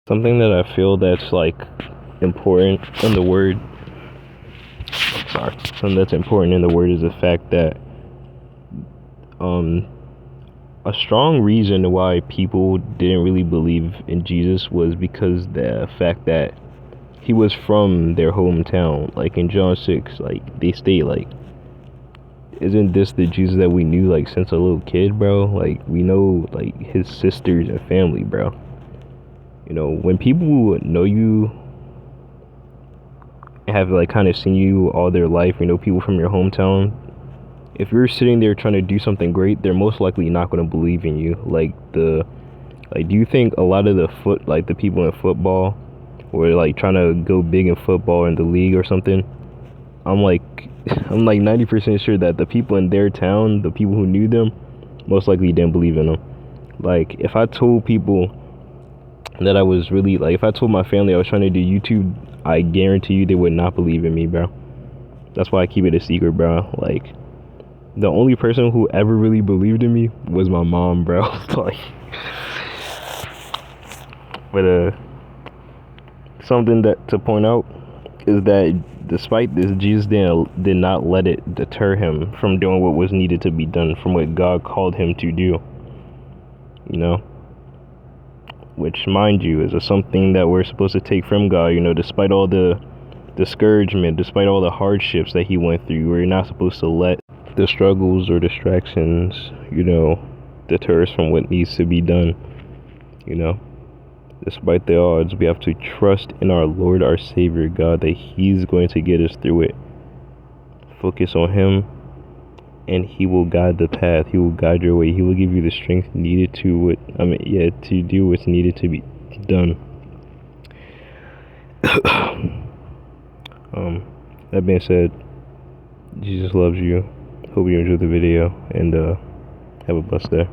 Something that I feel that's like important in the word. Something that's important in the word is the fact that a strong reason why people didn't really believe in Jesus was because the fact that he was from their hometown. Like in John 6, like they state like, isn't this the Jesus that we knew like since a little kid, bro? Like we know like his sisters and family, bro. You know, when people know you and have like kind of seen you all their life, you know, people from your hometown, if you're sitting there trying to do something great, they're most likely not going to believe in you. Do you think a lot of the people in football were like trying to go big in football in the league or something? I'm like I'm like 90% sure that the people in their town, the people who knew them, most likely didn't believe in them. Like if I told people that I was really like, if I told my family I was trying to do YouTube, I guarantee you they would not believe in me, bro. That's why I keep it a secret, bro. Like the only person who ever really believed in me was my mom, bro. Like, but something that to point out is that despite this, Jesus did not let it deter him from doing what was needed to be done, from what God called him to do. You know, which, mind you, is something that we're supposed to take from God. You know, despite all the discouragement, despite all the hardships that he went through, we're not supposed to let the struggles or distractions, you know, deter us from what needs to be done. You know, despite the odds, we have to trust in our Lord, our Savior, God, that he's going to get us through it. Focus on him, and he will guide the path. He will guide your way. He will give you the strength needed to do what's needed to be done. That being said, Jesus loves you. Hope you enjoyed the video, and have a blessed day.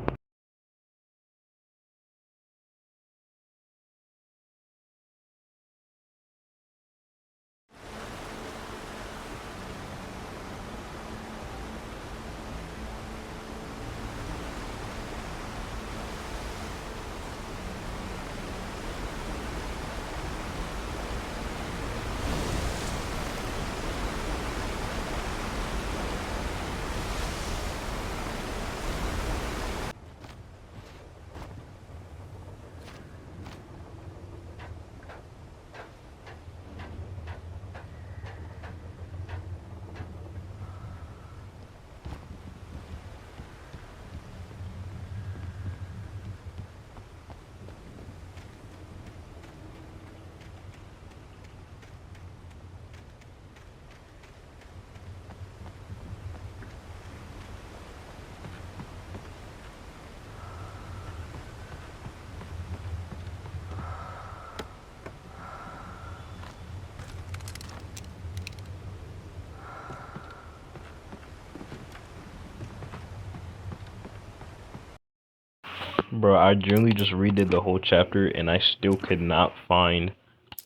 Bro, I generally just redid the whole chapter and I still could not find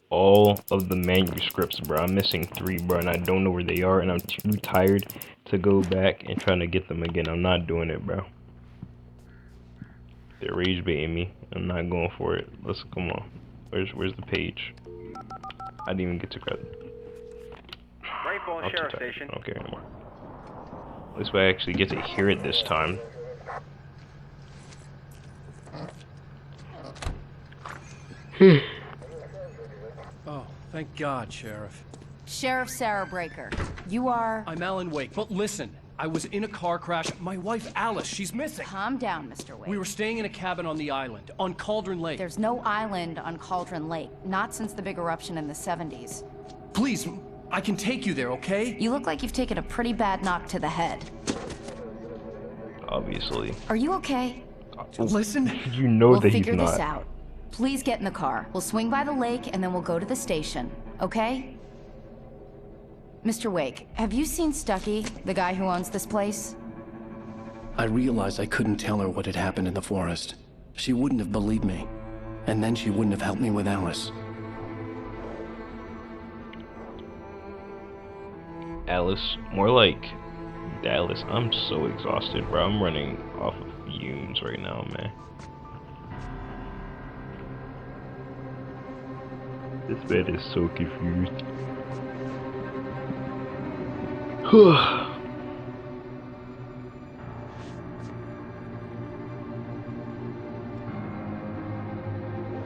all of the manuscripts, bro. I'm missing 3, bro, and I don't know where they are, and I'm too tired to go back and trying to get them again. I'm not doing it, bro. They're rage baiting me. I'm not going for it. Let's come on. Where's the page? I didn't even get to grab it. Rainbow Sheriff Station. Okay, anymore. At least I actually get to hear it this time. Oh, thank God, Sheriff. Sheriff Sarah Breaker, you are... I'm Alan Wake, but listen, I was in a car crash. My wife, Alice, she's missing. Calm down, Mr. Wake. We were staying in a cabin on the island, on Cauldron Lake. There's no island on Cauldron Lake, not since the big eruption in the 70s. Please, I can take you there, okay? You look like you've taken a pretty bad knock to the head. Obviously. Are you okay? Listen. You know We'll that he's figure not. this out. Please get in the car. We'll swing by the lake and then we'll go to the station, okay? Mr. Wake, have you seen Stucky, the guy who owns this place? I realized I couldn't tell her what had happened in the forest. She wouldn't have believed me. And then she wouldn't have helped me with Alice. Alice, more like Dallas. I'm so exhausted, bro. I'm running off of fumes right now, man. This man is so confused.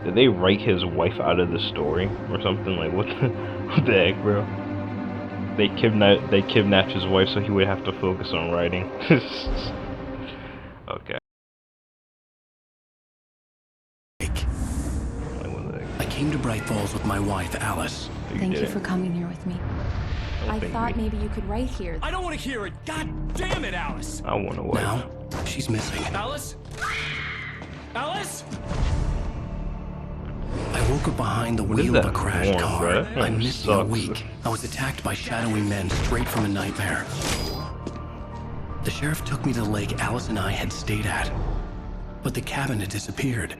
Did they write his wife out of the story or something? Like what the heck, bro? They kidnapped his wife so he would have to focus on writing. Okay. I came to Bright Falls with my wife, Alice. Thank you for coming here with me. I thought maybe you could write here. I don't want to hear it. God damn it, Alice. I want to wife. Now, she's missing. Alice? Alice? I woke up behind the wheel of a crashed car. Bruh? I'm missing a week. I was attacked by shadowy men straight from a nightmare. The sheriff took me to the lake Alice and I had stayed at. But the cabin had disappeared.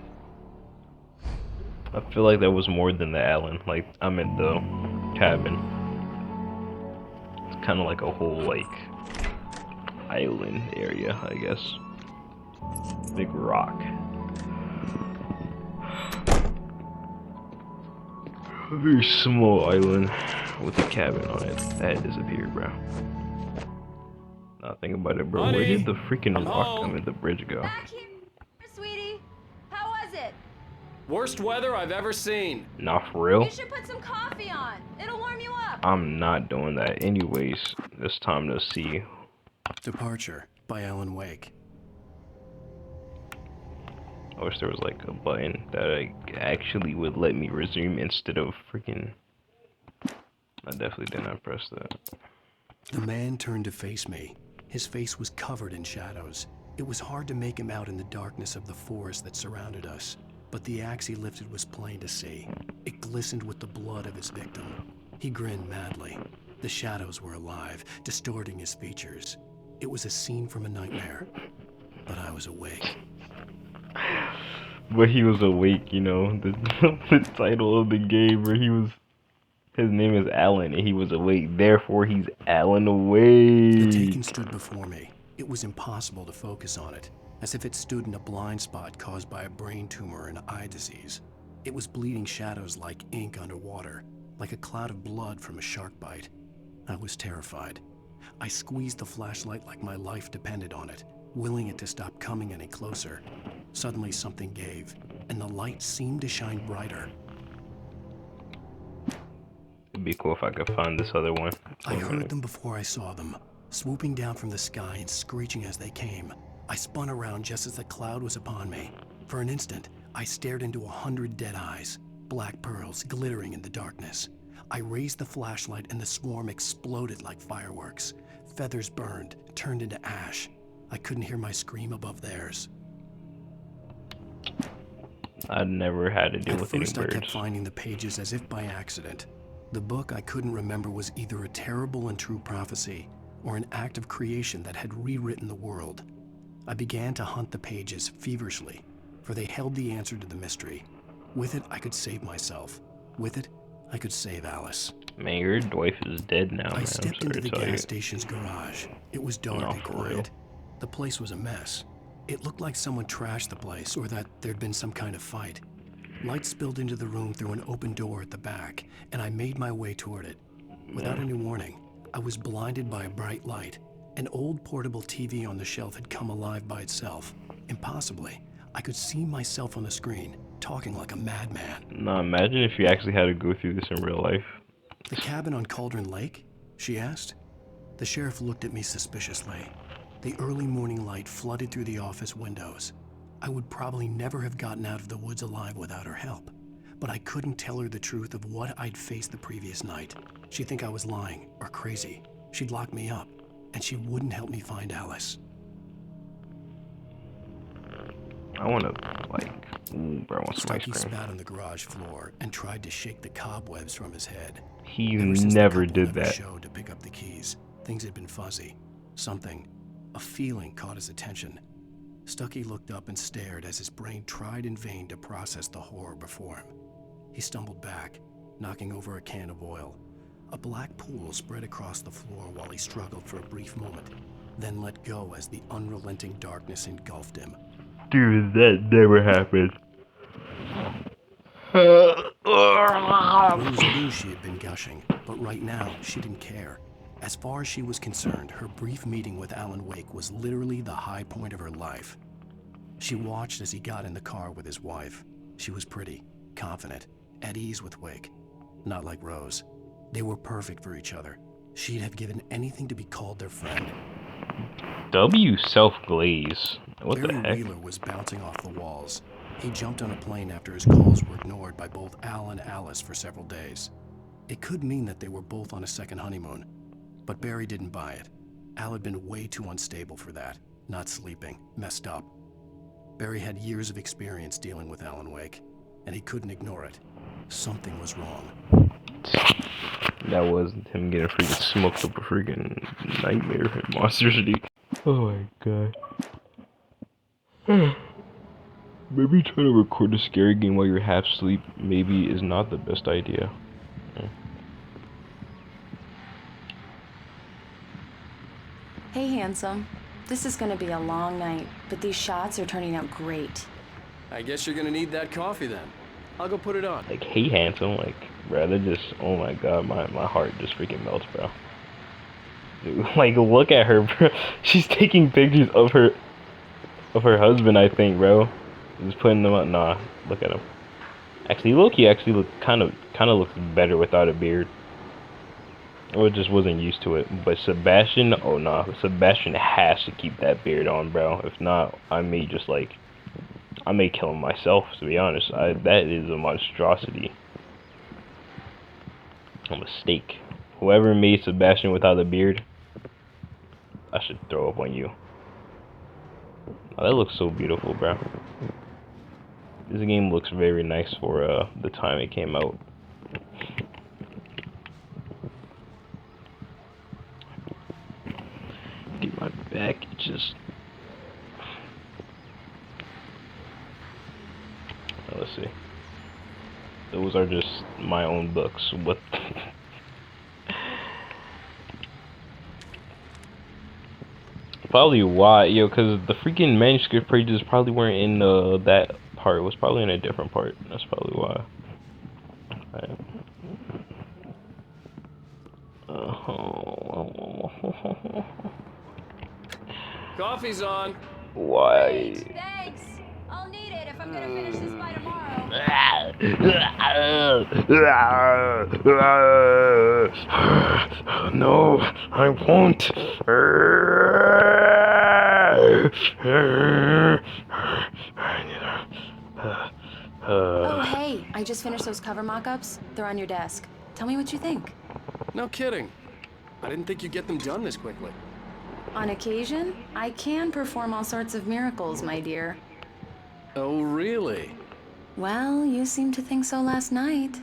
I feel like that was more than the Allen. Like, I'm in the cabin. It's kind of like a whole, like, island area, I guess. Big rock. A very small island with a cabin on it that disappeared, bro. Now think about it, bro. Honey, where did the freaking I'm rock home. come in the bridge go? Back here, sweetie. How was it? Worst weather I've ever seen. Not for real. You should put some coffee on. It'll warm you up. I'm not doing that. Anyways, it's time to see. Departure by Alan Wake. I wish there was like a button that actually would let me resume instead of freaking. I definitely did not press that. The man turned to face me. His face was covered in shadows. It was hard to make him out in the darkness of the forest that surrounded us, but the axe he lifted was plain to see. It glistened with the blood of his victim. He grinned madly. The shadows were alive, distorting his features. It was a scene from a nightmare, but I was awake. But he was awake, you know, the title of the game where his name is Alan and he was awake, therefore he's Alan The awake. Taken stood before me. It was impossible to focus on it, as if it stood in a blind spot caused by a brain tumor and eye disease. It was bleeding shadows like ink underwater, like a cloud of blood from a shark bite. I was terrified. I squeezed the flashlight like my life depended on it, willing it to stop coming any closer. Suddenly something gave, and the light seemed to shine brighter. It'd be cool if I could find this other one. I heard them before I saw them, swooping down from the sky and screeching as they came. I spun around just as the cloud was upon me. For an instant, I stared into 100 dead eyes, black pearls glittering in the darkness. I raised the flashlight and the swarm exploded like fireworks. Feathers burned, turned into ash. I couldn't hear my scream above theirs. I never had to deal At with any first, I kept birds. finding the pages as if by accident. The book I couldn't remember was either a terrible and true prophecy or an act of creation that had rewritten the world. I began to hunt the pages feverishly, for they held the answer to the mystery. With it, I could save myself. With it, I could save Alice. Man, your wife is dead now, man. I I'm stepped sorry into to the tell you. gas station's garage. It was dark No, and for real. quiet. The place was a mess. It looked like someone trashed the place or that there'd been some kind of fight. Light spilled into the room through an open door at the back, and I made my way toward it. Without any warning, I was blinded by a bright light. An old portable TV on the shelf had come alive by itself. Impossibly, I could see myself on the screen, talking like a madman. Nah, imagine if you actually had to go through this in real life. The cabin on Cauldron Lake? She asked. The sheriff looked at me suspiciously. The early morning light flooded through the office windows. I would probably never have gotten out of the woods alive without her help, but I couldn't tell her the truth of what I'd faced the previous night. She'd think I was lying or crazy. She'd lock me up, and she wouldn't help me find Alice. I wanna, like, ooh, bro, I want some ice Stucky cream. spat on the garage floor and tried to shake the cobwebs from his head. He Ever since the never couple did never that. showed to pick up the keys, things had been fuzzy. Something, a feeling caught his attention. Stucky looked up and stared as his brain tried in vain to process the horror before him. He stumbled back, knocking over a can of oil. A black pool spread across the floor while he struggled for a brief moment, then let go as the unrelenting darkness engulfed him. Dude, that never happened. Rose knew she had been gushing, but right now she didn't care. As far as she was concerned, her brief meeting with Alan Wake was literally the high point of her life. She watched as he got in the car with his wife. She was pretty, confident, at ease with Wake. Not like Rose. They were perfect for each other. She'd have given anything to be called their friend. W self-glaze. What the Barry heck? Wheeler was bouncing off the walls. He jumped on a plane after his calls were ignored by both Al and Alice for several days. It could mean that they were both on a second honeymoon, but Barry didn't buy it. Al had been way too unstable for that, not sleeping, messed up. Barry had years of experience dealing with Alan Wake, and he couldn't ignore it. Something was wrong. That was him getting freaking smoked up a freaking nightmare in Monster City. Oh my god. Maybe trying to record a scary game while you're half asleep maybe is not the best idea. Hey, handsome. This is gonna be a long night, but these shots are turning out great. I guess you're gonna need that coffee then. I'll go put it on. Like, hey handsome, like, rather just, oh my god, my heart just freaking melts, bro. Dude, like, look at her, bro. She's taking pictures of her husband, I think, bro. Just putting them up. Nah, look at him. Actually, Loki actually kind of looks better without a beard. Or just wasn't used to it. But Sebastian, oh nah, Sebastian has to keep that beard on, bro. If not, I may kill him myself, to be honest. That is a monstrosity. A mistake. Whoever made Sebastian without a beard, I should throw up on you. Oh, that looks so beautiful, bro. This game looks very nice for the time it came out. Get my back itches. Let's see. Those are just my own books. What? Probably why, yo, because the freaking manuscript pages probably weren't in that part. It was probably in a different part. That's probably why. Right. Coffee's on. Why? Great, thanks. I'll need it if I'm gonna finish this by tomorrow. No, I won't. Oh, hey, I just finished those cover mock-ups. They're on your desk. Tell me what you think. No kidding. I didn't think you'd get them done this quickly. On occasion, I can perform all sorts of miracles, my dear. Oh, really? Well, you seemed to think so last night.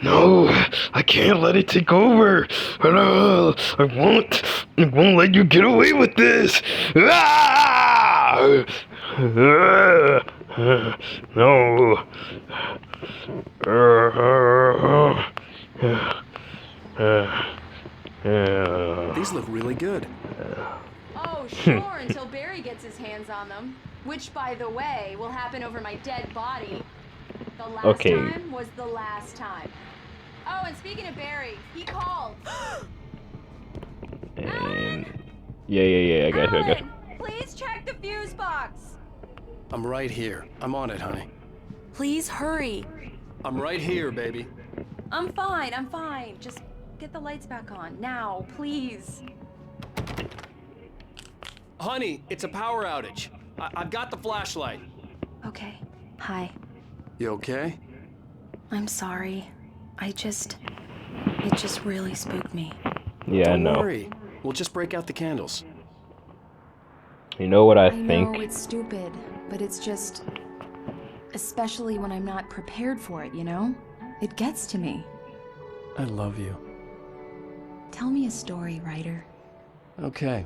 No, I can't let it take over. No, I won't let you get away with this. No. These look really good. Oh, sure, until Barry gets his hands on them. Which, by the way, will happen over my dead body. The last time was the last time. Oh, and speaking of Barry, he called. And yeah, I got you. Alan, please check the fuse box. I'm right here. I'm on it, honey. Please hurry. I'm right here, baby. I'm fine. Just get the lights back on. Now, please. Honey, it's a power outage. I've got the flashlight. Okay. Hi. You okay? I'm sorry. It just really spooked me. Yeah, Don't I know. worry. We'll just break out the candles. You know what I know think? it's stupid, but it's just... Especially when I'm not prepared for it, you know? It gets to me. I love you. Tell me a story, writer. Okay.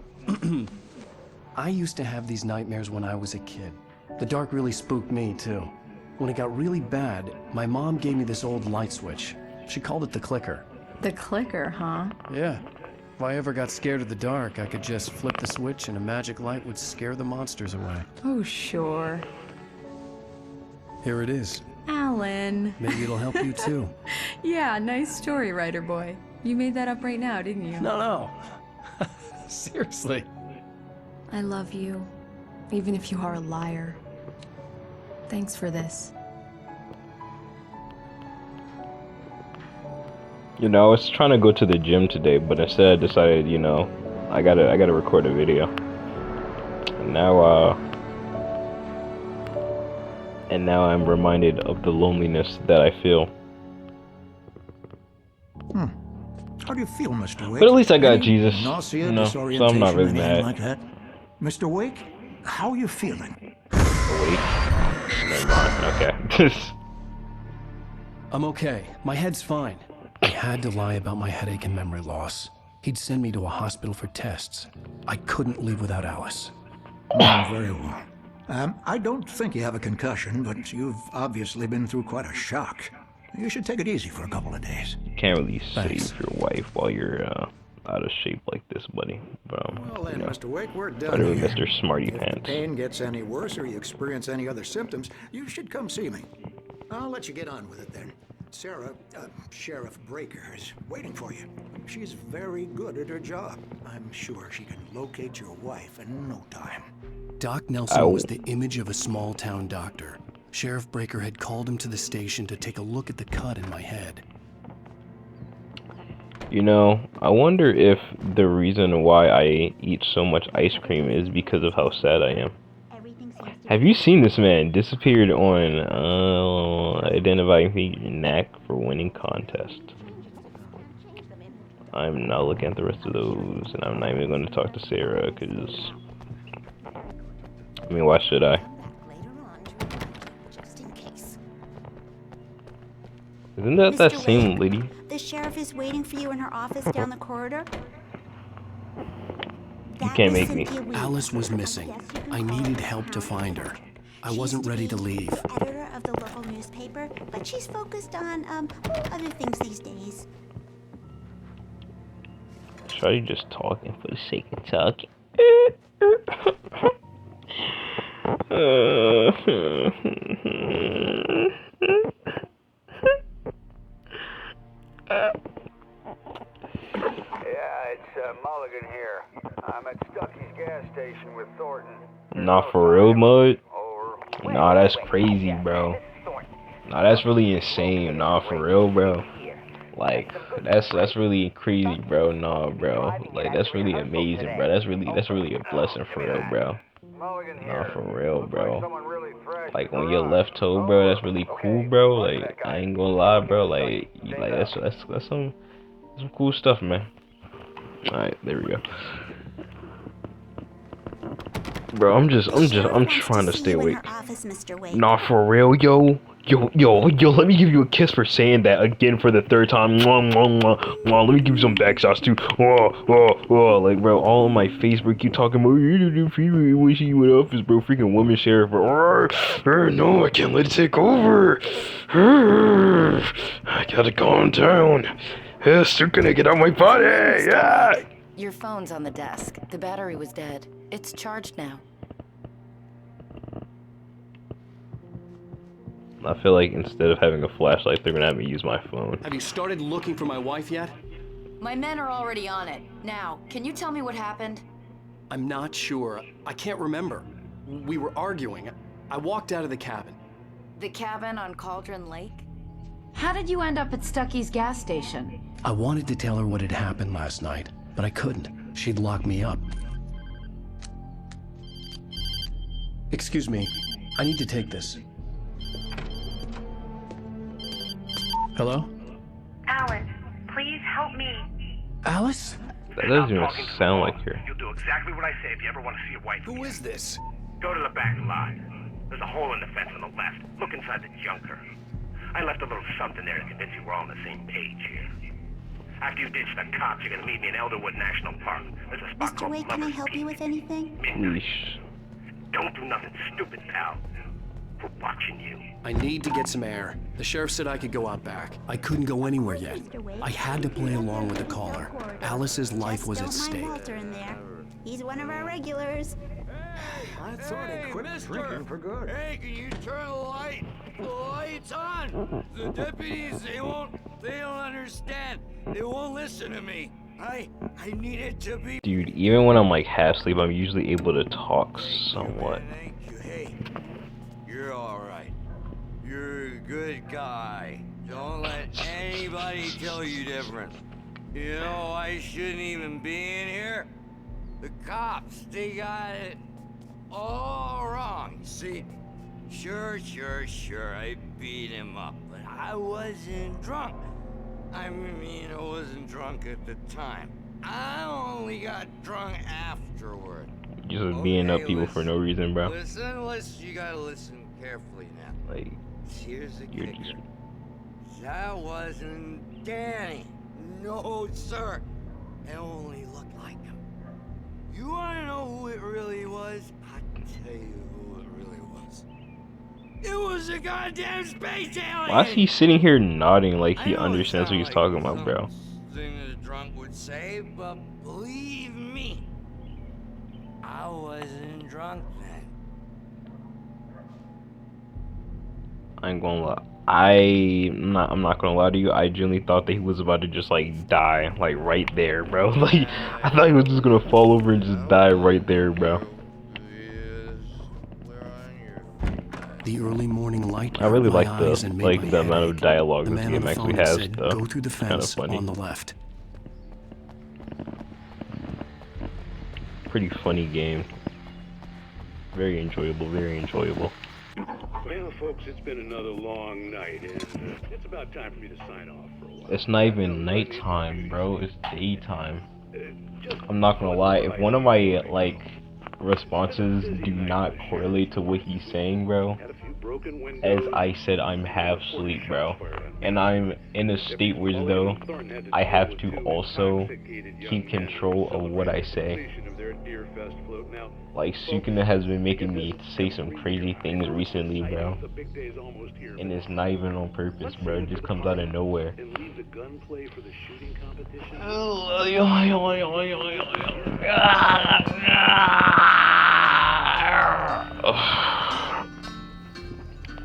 I used to have these nightmares when I was a kid. The dark really spooked me, too. When it got really bad, my mom gave me this old light switch. She called it the clicker. The clicker, huh? Yeah. If I ever got scared of the dark, I could just flip the switch and a magic light would scare the monsters away. Oh, sure. Here it is. Alan. Maybe it'll help you too. Yeah, nice story, writer boy. You made that up right now, didn't you? No. Seriously. I love you, even if you are a liar. Thanks for this. You know, I was trying to go to the gym today, but instead I decided, you know, I gotta record a video. And now I'm reminded of the loneliness that I feel. How do you feel, Mr. Wake? But at least I got Any Jesus, nausea, you know, so I'm disorientation, not really anything mad. like that? Mr. Wake, how are you feeling? Wait. Never mind. Okay. I'm okay. My head's fine. I had to lie about my headache and memory loss. He'd send me to a hospital for tests. I couldn't leave without Alice. Very well. I don't think you have a concussion, but you've obviously been through quite a shock. You should take it easy for a couple of days. Can't really Thanks. save your wife while you're out of shape like this, buddy. Well then, you know, Mr. Wake, we're I done do here. Mr. Smarty If the Pants. pain gets any worse or you experience any other symptoms, you should come see me. I'll let you get on with it then. Sarah, Sheriff Breaker, is waiting for you. She's very good at her job. I'm sure she can locate your wife in no time. Doc Nelson Ow. was the image of a small-town doctor. Sheriff Breaker had called him to the station to take a look at the cut in my head. You know, I wonder if the reason why I eat so much ice cream is because of how sad I am. Have you seen this man disappeared on identifying the knack for winning contest? I'm not looking at the rest of those, and I'm not even going to talk to Sarah, because, I mean, why should I? Isn't that that Mr. same Wake, lady? The sheriff is waiting for you in her office down the corridor. You can't make me. Alice was missing. I needed help to find her. I wasn't ready to leave. Editor of the local newspaper, but she's focused on other things these days. Try you just talking for the sake of talking. Yeah, it's Mulligan here. I'm at Stucky's gas station with Thornton. Nah, for real, Mud? Over. Nah, that's crazy, bro. Nah, that's really insane. Nah, for real, bro. Like, that's really crazy, bro. Nah, bro. Like, that's really amazing, bro. That's really a blessing, for real, bro. Mulligan Nah, here. for real, Looks bro. like someone really thrashed Like, your on your garage. left toe, bro, that's really cool, bro. Okay, Like, I ain't gonna lie, bro. Like that's some cool stuff, man. Alright, there we go. Bro, I'm trying to stay awake. Office, Mr. Wake. Nah, for real, yo, let me give you a kiss for saying that again for the third time. Mwah, mwah, mwah, mwah. Let me give you some back shots too. Like, bro, all on my Facebook, keep talking about, you didn't feel me when she went office, bro. Freaking woman sheriff, bro. No, I can't let it take over. I gotta calm down. Yes, they're gonna get out my body. Yeah. Your phone's on the desk. The battery was dead. It's charged now. I feel like instead of having a flashlight, they're gonna have me use my phone. Have you started looking for my wife yet? My men are already on it. Now, can you tell me what happened? I'm not sure. I can't remember. We were arguing. I walked out of the cabin. The cabin on Cauldron Lake? How did you end up at Stucky's gas station? I wanted to tell her what had happened last night, but I couldn't. She'd lock me up. Excuse me, I need to take this. Hello? Alan, please help me. Alice? That doesn't even sound like her. You'll do exactly what I say if you ever want to see your wife. Who is this? Go to the back lot. There's a hole in the fence on the left. Look inside the junker. I left a little something there to convince you we're all on the same page here. After you ditch the cops, you're gonna meet me in Elderwood National Park. There's a spot Mr. called Wake, can I Lover's help you Peak. with anything? Midnight. Yeesh. Don't do nothing stupid, pal. We're watching you. I need to get some air. The sheriff said I could go out back. I couldn't go anywhere yet. I had to play along with the caller. Alice's life was at stake. Walter in there. He's one of our regulars. I thought he'd quit drinking for good. Hey, can you turn the lights on? The deputies, they don't understand. They won't listen to me. I need it to be. Dude, even when I'm like half asleep, I'm usually able to talk somewhat. Thank you. Hey, you're all right. You're a good guy. Don't let anybody tell you different. You know, I shouldn't even be in here. The cops, they got it all wrong. See, sure, I beat him up, but I wasn't drunk. I mean, I wasn't drunk at the time. I only got drunk afterward. You just beating up people for no reason, bro. Listen, you gotta listen carefully now. Like, here's the you're kicker. just... That wasn't Danny. No, sir. It only looked like him. You wanna know who it really was? I'll tell you who it really was. It was a goddamn space alien! Why is he sitting here nodding like he understands what he's talking about, bro? Thing that a drunk would say, but believe me, I wasn't drunk then. I ain't gonna lie. I'm not gonna lie to you. I genuinely thought that he was about to just like die, like right there, bro. Like I thought he was just gonna fall over and just die right there, bro. The early morning light. I really like the amount of dialogue the this man game on the actually phone has, said, though. "Go through the Kind of fence funny. on the left." Pretty funny game. Very enjoyable. Very enjoyable. Well, folks, it's been another long night, and it's about time for me to sign off for a while. It's not even nighttime, bro. It's daytime. I'm not gonna lie. If one of my like responses do not correlate to what he's saying, bro, as I said, I'm half asleep, bro, and I'm in a state where though I have to also keep control of what I say. Like Sukuna has been making me say some crazy things recently, bro, and it's not even on purpose, bro. It just comes out of nowhere.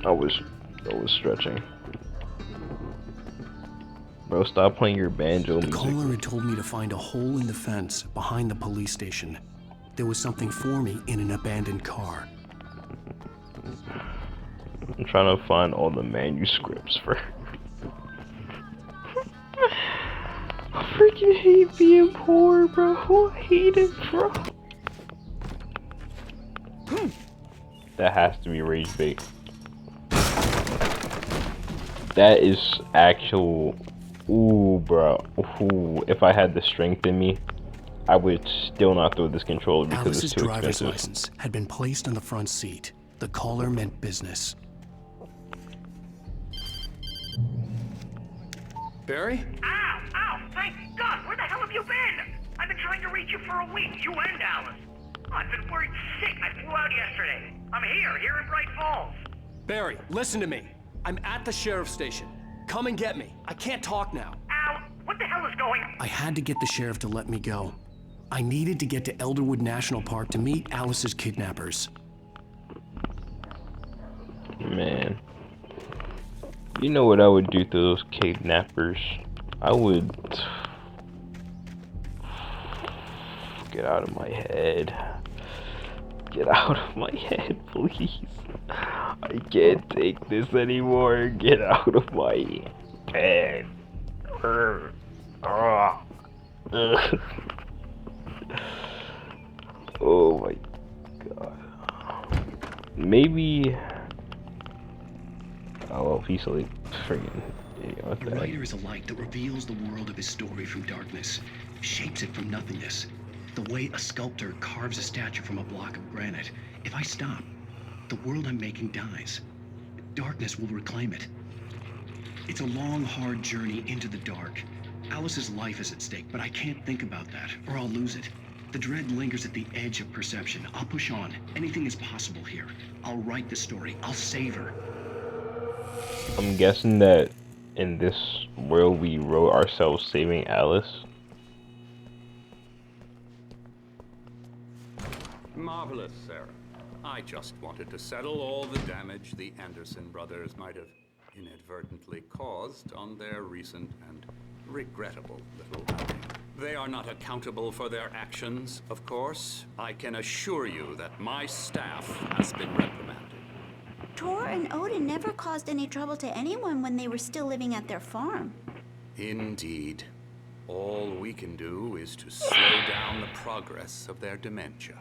I was stretching. Bro, stop playing your banjo music. The caller had told me to find a hole in the fence behind the police station. There was something for me in an abandoned car. I'm trying to find all the manuscripts for... I freaking hate being poor, bro. I hate it, bro. That has to be rage bait. That is actual... Ooh, bro. Ooh, if I had the strength in me, I would still not throw this controller because Alice's it's too driver's expensive. license had been placed on the front seat. The caller meant business. Barry? Ow! Thank God! Where the hell have you been? I've been trying to reach you for a week, you and Alice. I've been worried sick. I flew out yesterday. I'm here in Bright Falls. Barry, listen to me. I'm at the sheriff's station. Come and get me. I can't talk now. Al, what the hell is going on? I had to get the sheriff to let me go. I needed to get to Elderwood National Park to meet Alice's kidnappers. Man. You know what I would do to those kidnappers? I would... Get out of my head. Get out of my head, please. I can't take this anymore. Get out of my head. Oh my god. Maybe... Oh, well, he's like friggin' idiot. What the The heck? writer is a light that reveals the world of his story from darkness, shapes it from nothingness. The way a sculptor carves a statue from a block of granite. If I stop, the world I'm making dies. Darkness will reclaim it. It's a long, hard journey into the dark. Alice's life is at stake, but I can't think about that, or I'll lose it. The dread lingers at the edge of perception. I'll push on. Anything is possible here. I'll write the story. I'll save her. I'm guessing that in this world we wrote ourselves saving Alice. Marvelous, Sarah. I just wanted to settle all the damage the Anderson brothers might have inadvertently caused on their recent and regrettable little outing. They are not accountable for their actions, of course. I can assure you that my staff has been reprimanded. Tor and Odin never caused any trouble to anyone when they were still living at their farm. Indeed. All we can do is to slow down the progress of their dementia.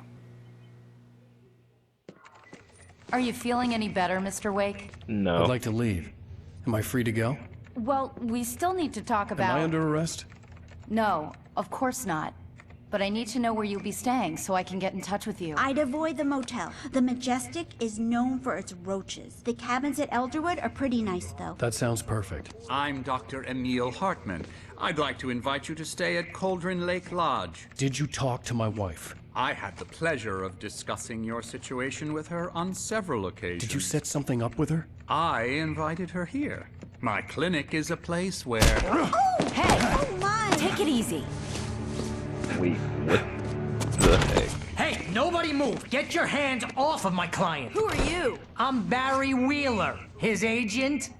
Are you feeling any better, Mr. Wake? No. I'd like to leave. Am I free to go? Well, we still need to talk about... Am I under arrest? No, of course not. But I need to know where you'll be staying so I can get in touch with you. I'd avoid the motel. The Majestic is known for its roaches. The cabins at Elderwood are pretty nice, though. That sounds perfect. I'm Dr. Emil Hartman. I'd like to invite you to stay at Cauldron Lake Lodge. Did you talk to my wife? I had the pleasure of discussing your situation with her on several occasions. Did you set something up with her? I invited her here. My clinic is a place where... Oh! Hey! Oh, my! Take it easy. Wait, what the heck? Hey, nobody move! Get your hands off of my client! Who are you? I'm Barry Wheeler, his agent.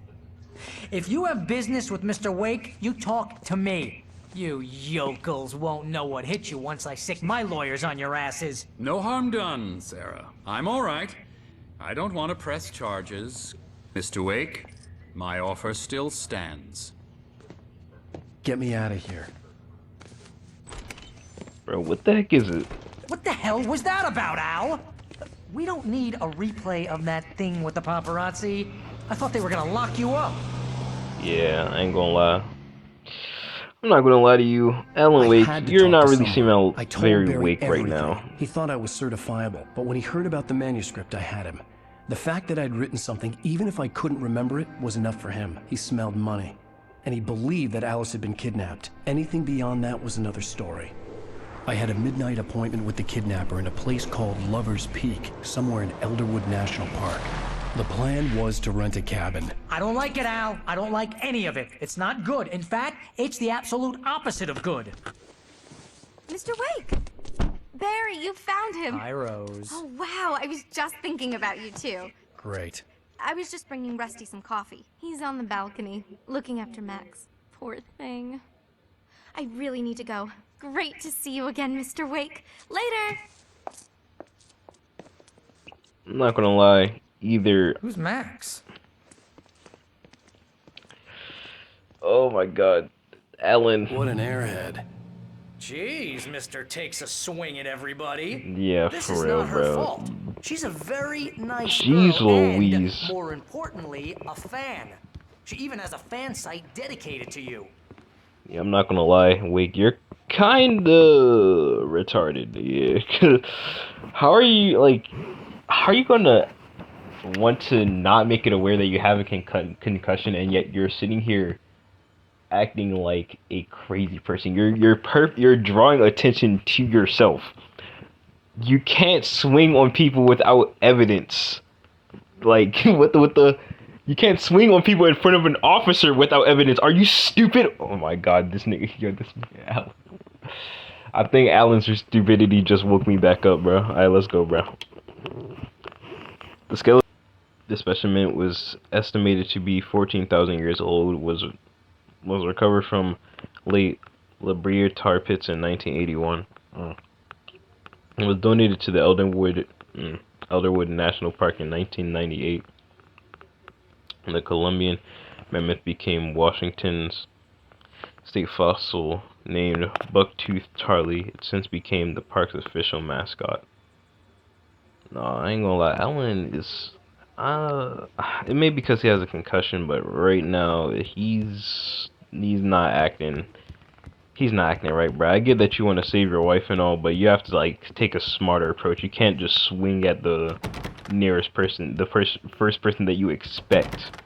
If you have business with Mr. Wake, you talk to me. You yokels won't know what hit you once I sick my lawyers on your asses. No harm done, Sarah. I'm all right. I don't want to press charges. Mr. Wake, my offer still stands. Get me out of here. Bro, what the heck is it? What the hell was that about, Al? We don't need a replay of that thing with the paparazzi. I thought they were gonna lock you up. Yeah, I ain't gonna lie. I'm not gonna lie to you, Alan Wake, you're not really seeming very Wake right now. He thought I was certifiable, but when he heard about the manuscript, I had him. The fact that I'd written something, even if I couldn't remember it, was enough for him. He smelled money. And he believed that Alice had been kidnapped. Anything beyond that was another story. I had a midnight appointment with the kidnapper in a place called Lover's Peak, somewhere in Elderwood National Park. The plan was to rent a cabin. I don't like it, Al. I don't like any of it. It's not good. In fact, it's the absolute opposite of good. Mr. Wake! Barry, you found him! Hi, Rose. Oh, wow. I was just thinking about you, too. Great. I was just bringing Rusty some coffee. He's on the balcony, looking after Max. Poor thing. I really need to go. Great to see you again, Mr. Wake. Later! I'm not gonna lie, either... Who's Max? Oh my god. Alan. What an airhead. Jeez, Mr. Takes a swing at everybody. Yeah, this for is real, not her bro. fault. She's a very nice Jeez girl Louise. and, more importantly, a fan. She even has a fan site dedicated to you. Yeah, I'm not gonna lie, Wake, you're kinda retarded. Yeah. How are you gonna want to not make it aware that you have a concussion, and yet you're sitting here acting like a crazy person? You're drawing attention to yourself. You can't swing on people without evidence. Like, what the you can't swing on people in front of an officer without evidence. Are you stupid? Oh my god, this nigga, Alan. I think Alan's stupidity just woke me back up, bro. Alright, let's go, bro. The skeleton of the specimen was estimated to be 14,000 years old. Was recovered from late La tar pits in 1981. It was donated to the Elderwood National Park in 1998. And the Colombian mammoth became Washington's state fossil, named Bucktooth Charlie. It since became the park's official mascot. No, I ain't gonna lie, Alan is... it may be because he has a concussion, but right now, he's not acting... He's not acting right, bro. I get that you want to save your wife and all, but you have to, like, take a smarter approach. You can't just swing at the nearest person, the first person that you expect.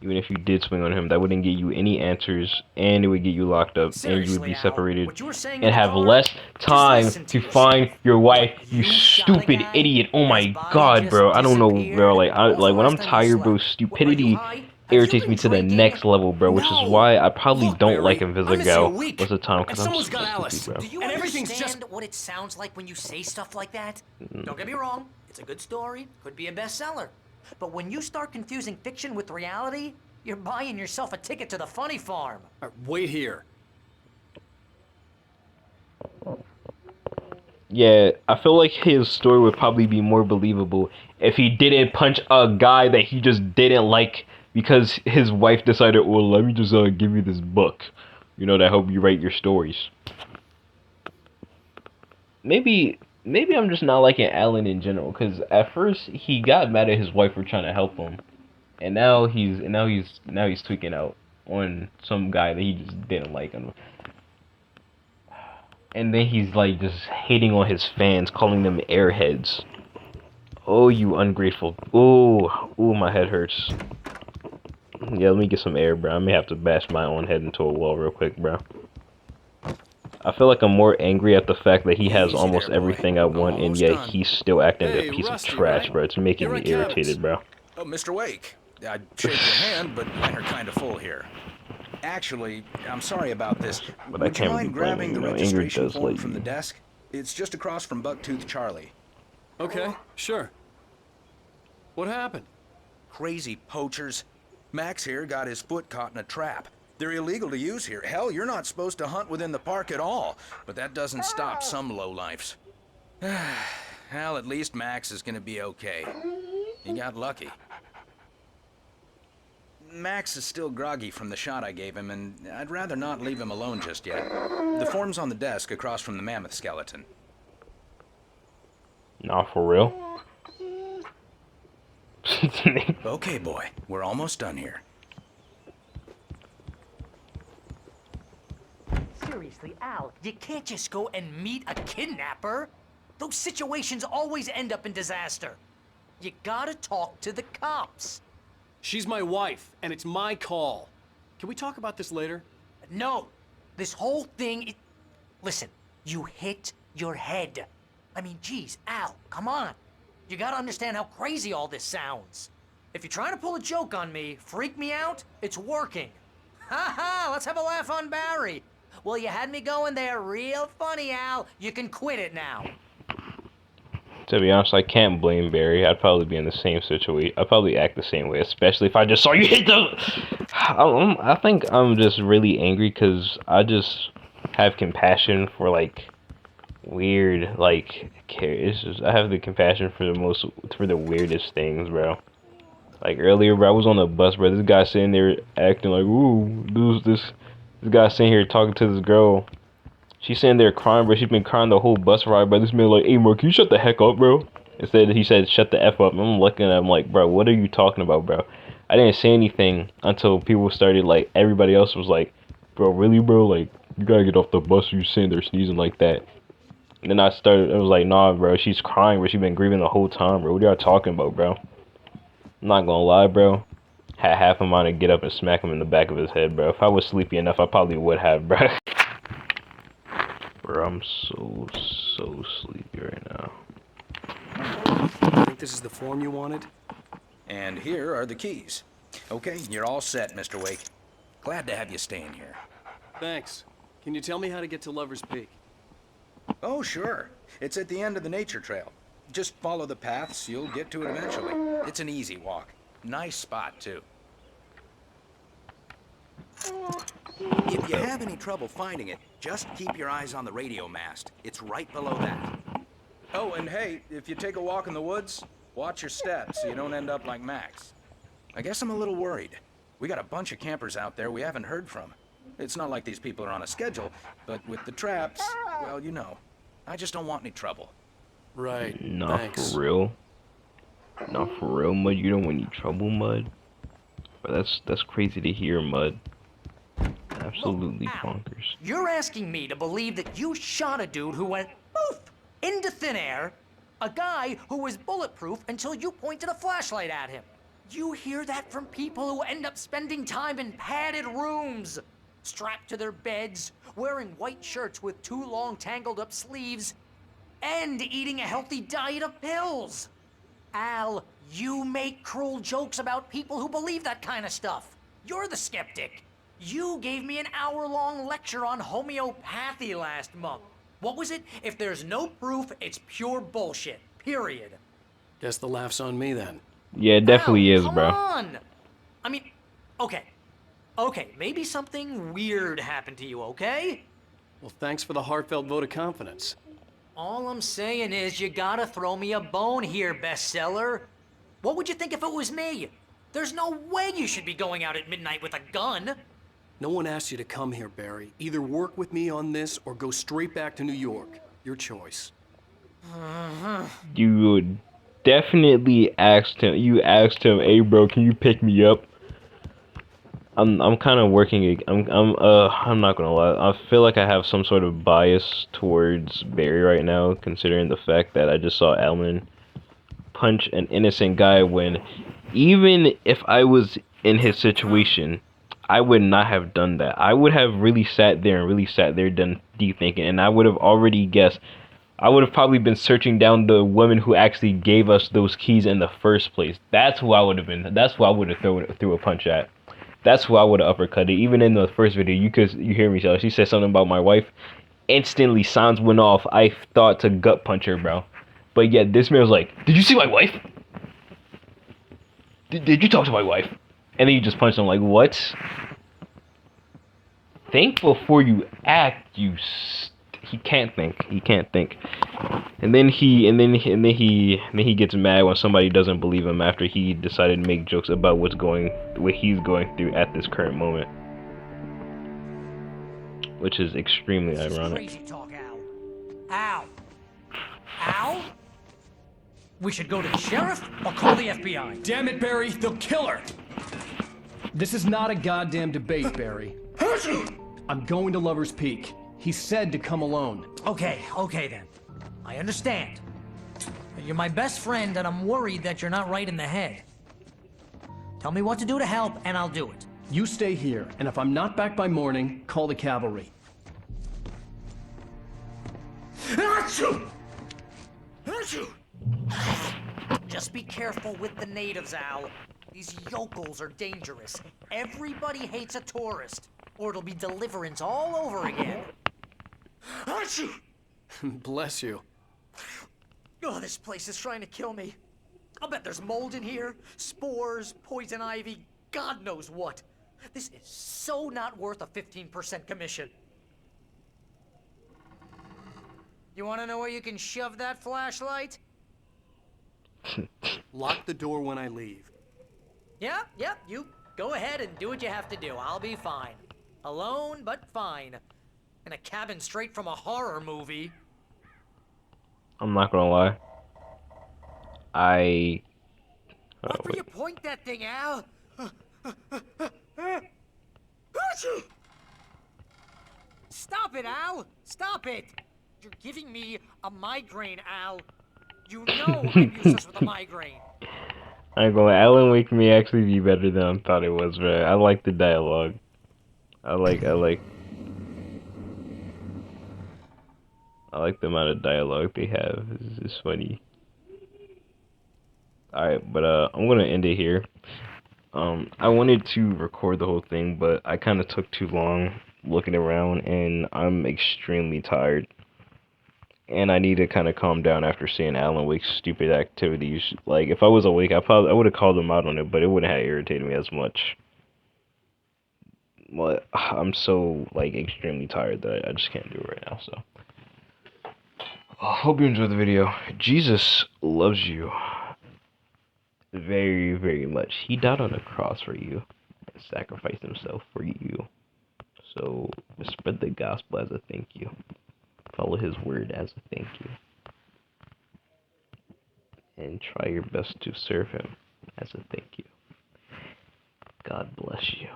Even if you did swing on him, that wouldn't get you any answers, and it would get you locked up, and you would be separated, and have less time to find your wife. You stupid idiot! Oh my god, bro! I don't know, bro. Like when I'm tired, bro, stupidity irritates me to the next level, bro. Which is why I probably don't like Invisigal most of the time, because I'm so stupid, bro. Do you understand what it sounds like when you say stuff like that? Don't get me wrong, it's a good story, could be a bestseller. But when you start confusing fiction with reality, you're buying yourself a ticket to the funny farm. Wait here. Yeah, I feel like his story would probably be more believable if he didn't punch a guy that he just didn't like because his wife decided, well, let me just give you this book, you know, that help you write your stories. Maybe I'm just not liking Alan in general, because at first he got mad at his wife for trying to help him, and now he's tweaking out on some guy that he just didn't like him. And then he's like just hating on his fans, calling them airheads. Oh, you ungrateful. Ooh, my head hurts. Yeah, let me get some air, bro. I may have to bash my own head into a wall real quick, bro. I feel like I'm more angry at the fact that he has almost everything I want, and yet he's still acting like a piece of trash, bro. It's making me irritated, bro. Oh, Mr. Wake. I'd shake your hand, but mine are kind of full here. Actually, I'm sorry about this. But I can't be blaming, you know, Ingrid does form like from the you. desk? It's just across from Bucktooth Charlie. Okay, sure. What happened? Crazy poachers. Max here got his foot caught in a trap. They're illegal to use here. Hell, you're not supposed to hunt within the park at all. But that doesn't stop some lowlifes. Well, at least Max is gonna be okay. He got lucky. Max is still groggy from the shot I gave him, and I'd rather not leave him alone just yet. The form's on the desk across from the mammoth skeleton. Nah, for real? Okay, boy. We're almost done here. Seriously, Al, you can't just go and meet a kidnapper. Those situations always end up in disaster. You gotta talk to the cops. She's my wife, and it's my call. Can we talk about this later? No. This whole thing, listen, you hit your head. I mean, geez, Al, come on. You gotta understand how crazy all this sounds. If you're trying to pull a joke on me, freak me out, it's working. Ha ha, let's have a laugh on Barry. Well, you had me going there real funny, Al. You can quit it now. To be honest, I can't blame Barry. I'd probably be in the same situation. I'd probably act the same way, especially if I just saw you hit the... I think I'm just really angry because I just have compassion for, like, weird, like, it's just, I have the compassion for the weirdest things, bro. Like, earlier, bro, I was on the bus, bro. This guy sitting there acting like, ooh, this guy sitting here talking to this girl. She's sitting there crying, bro. She's been crying the whole bus ride, bro. This man like, hey, bro, can you shut the heck up, bro? Instead, he said, shut the F up. And I'm looking at him like, bro, what are you talking about, bro? I didn't say anything until people started, like, everybody else was like, bro, really, bro? Like, you gotta get off the bus. You sitting there sneezing like that. And then I was like, nah, bro, she's crying, bro. She's been grieving the whole time, bro. What are y'all talking about, bro? I'm not gonna lie, bro. Had half a mind to get up and smack him in the back of his head, bro. If I was sleepy enough, I probably would have, bro. Bro, I'm so sleepy right now. I think this is the form you wanted? And here are the keys. Okay, you're all set, Mr. Wake. Glad to have you staying here. Thanks. Can you tell me how to get to Lover's Peak? Oh, sure. It's at the end of the nature trail. Just follow the paths, you'll get to it eventually. It's an easy walk. Nice spot, too. If you have any trouble finding it, just keep your eyes on the radio mast. It's right below that. Oh, and hey, if you take a walk in the woods, watch your steps so you don't end up like Max. I guess I'm a little worried. We got a bunch of campers out there we haven't heard from. It's not like these people are on a schedule, but with the traps, well, you know. I just don't want any trouble. Right. Not for real. Not for real, Mud. You don't want any trouble, Mud. But that's crazy to hear, Mud. Absolutely bonkers. You're asking me to believe that you shot a dude who went poof into thin air, a guy who was bulletproof until you pointed a flashlight at him. You hear that from people who end up spending time in padded rooms, strapped to their beds, wearing white shirts with too long tangled up sleeves, and eating a healthy diet of pills. Al, you make cruel jokes about people who believe that kind of stuff. You're the skeptic. You gave me an hour-long lecture on homeopathy last month. What was it? If there's no proof, it's pure bullshit. Period. Guess the laugh's on me then. Yeah, it definitely is, Come bro. on! I mean, okay. Okay, maybe something weird happened to you, okay? Well, thanks for the heartfelt vote of confidence. All I'm saying is you gotta throw me a bone here, bestseller. What would you think if it was me? There's no way you should be going out at midnight with a gun. No one asked you to come here, Barry. Either work with me on this or go straight back to New York. Your choice. You would definitely asked him. You asked him, "Hey, bro, can you pick me up?" I'm kind of working. I'm not gonna lie. I feel like I have some sort of bias towards Barry right now, considering the fact that I just saw Alan punch an innocent guy when, even if I was in his situation, I would not have done that. I would have really sat there done deep thinking, and I would have already guessed. I would have probably been searching down the woman who actually gave us those keys in the first place. That's who I would have been. That's who I would have threw a punch at. That's who I would have uppercutted. Even in the first video, you hear me, she said something about my wife. Instantly, sounds went off. I thought to gut punch her, bro. But yet, this man was like, "Did you see my wife? Did you talk to my wife?" And then you just punched him like, "What? Think before you act, he can't think. He can't think." And then he gets mad when somebody doesn't believe him after he decided to make jokes about what he's going through at this current moment, which is extremely ironic. Crazy talk, Al. Al? We should go to the sheriff or call the FBI. Damn it, Barry, they'll kill her! This is not a goddamn debate, Barry. I'm going to Lover's Peak. He said to come alone. Okay then. I understand. You're my best friend, and I'm worried that you're not right in the head. Tell me what to do to help, and I'll do it. You stay here, and if I'm not back by morning, call the cavalry. Just be careful with the natives, Al. These yokels are dangerous. Everybody hates a tourist, or it'll be Deliverance all over again. Bless you. Oh, this place is trying to kill me. I'll bet there's mold in here, spores, poison ivy, God knows what. This is so not worth a 15% commission. You want to know where you can shove that flashlight? Lock the door when I leave. Yep, you go ahead and do what you have to do. I'll be fine. Alone, but fine. In a cabin straight from a horror movie. I'm not gonna lie. What do you point that thing, Al? Stop it, Al! Stop it! You're giving me a migraine, Al. You know I'm useless with a migraine. I ain't gonna lie, Alan Wake may actually be better than I thought it was, man. I like the dialogue. I like the amount of dialogue they have. It's funny. Alright, but I'm gonna end it here. I wanted to record the whole thing, but I kinda took too long looking around and I'm extremely tired. And I need to kind of calm down after seeing Alan Wake's stupid activities. Like, if I was awake, I would have called him out on it, but it wouldn't have irritated me as much. But I'm so, like, extremely tired that I just can't do it right now, so. Hope you enjoyed the video. Jesus loves you very, very much. He died on a cross for you and sacrificed himself for you. So, spread the gospel as a thank you. Follow his word as a thank you. And try your best to serve him as a thank you. God bless you.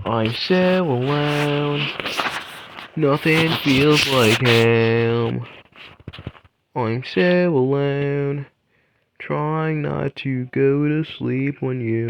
I'm so alone. Nothing feels like him. I'm so alone. Trying not to go to sleep when you